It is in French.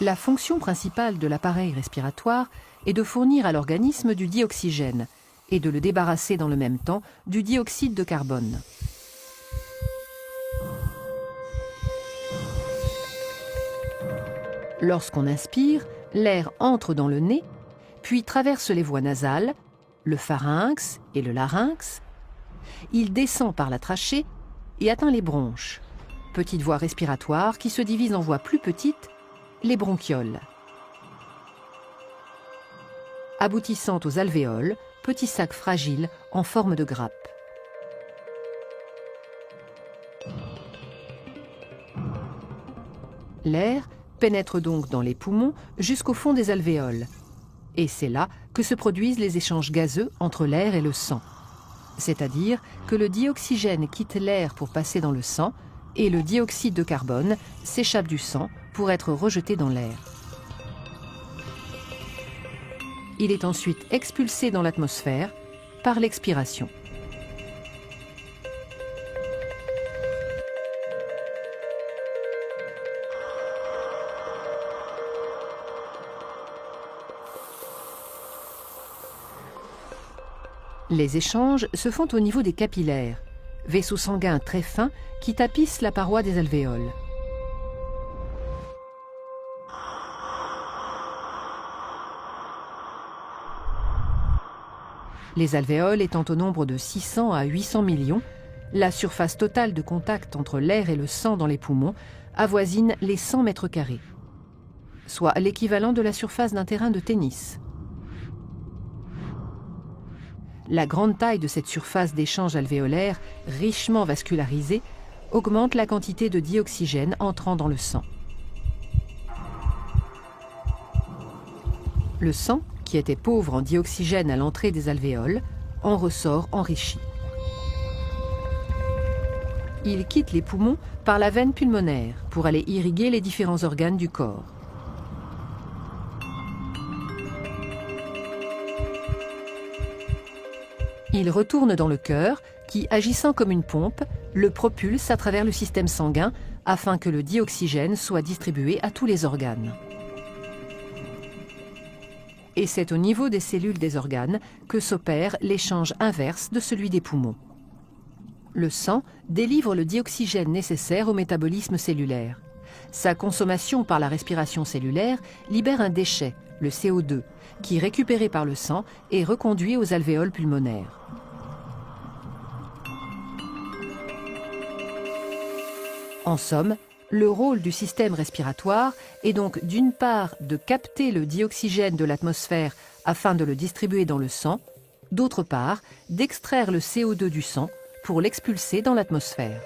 La fonction principale de l'appareil respiratoire est de fournir à l'organisme du dioxygène et de le débarrasser dans le même temps du dioxyde de carbone. Lorsqu'on inspire, l'air entre dans le nez, puis traverse les voies nasales, le pharynx et le larynx. Il descend par la trachée et atteint les bronches, petites voies respiratoires qui se divisent en voies plus petites, les bronchioles. Aboutissant aux alvéoles, petits sacs fragiles en forme de grappe. L'air pénètre donc dans les poumons jusqu'au fond des alvéoles. Et c'est là que se produisent les échanges gazeux entre l'air et le sang. C'est-à-dire que le dioxygène quitte l'air pour passer dans le sang et le dioxyde de carbone s'échappe du sang pour être rejeté dans l'air. Il est ensuite expulsé dans l'atmosphère par l'expiration. Les échanges se font au niveau des capillaires, vaisseaux sanguins très fins qui tapissent la paroi des alvéoles. Les alvéoles étant au nombre de 600 à 800 millions, la surface totale de contact entre l'air et le sang dans les poumons avoisine les 100 mètres carrés, soit l'équivalent de la surface d'un terrain de tennis. La grande taille de cette surface d'échange alvéolaire, richement vascularisée, augmente la quantité de dioxygène entrant dans le sang. Le sang, qui était pauvre en dioxygène à l'entrée des alvéoles, en ressort enrichi. Il quitte les poumons par la veine pulmonaire pour aller irriguer les différents organes du corps. Il retourne dans le cœur qui, agissant comme une pompe, le propulse à travers le système sanguin afin que le dioxygène soit distribué à tous les organes. Et c'est au niveau des cellules des organes que s'opère l'échange inverse de celui des poumons. Le sang délivre le dioxygène nécessaire au métabolisme cellulaire. Sa consommation par la respiration cellulaire libère un déchet, le CO2, qui, récupéré par le sang, est reconduit aux alvéoles pulmonaires. En somme, le rôle du système respiratoire est donc d'une part de capter le dioxygène de l'atmosphère afin de le distribuer dans le sang, d'autre part d'extraire le CO2 du sang pour l'expulser dans l'atmosphère.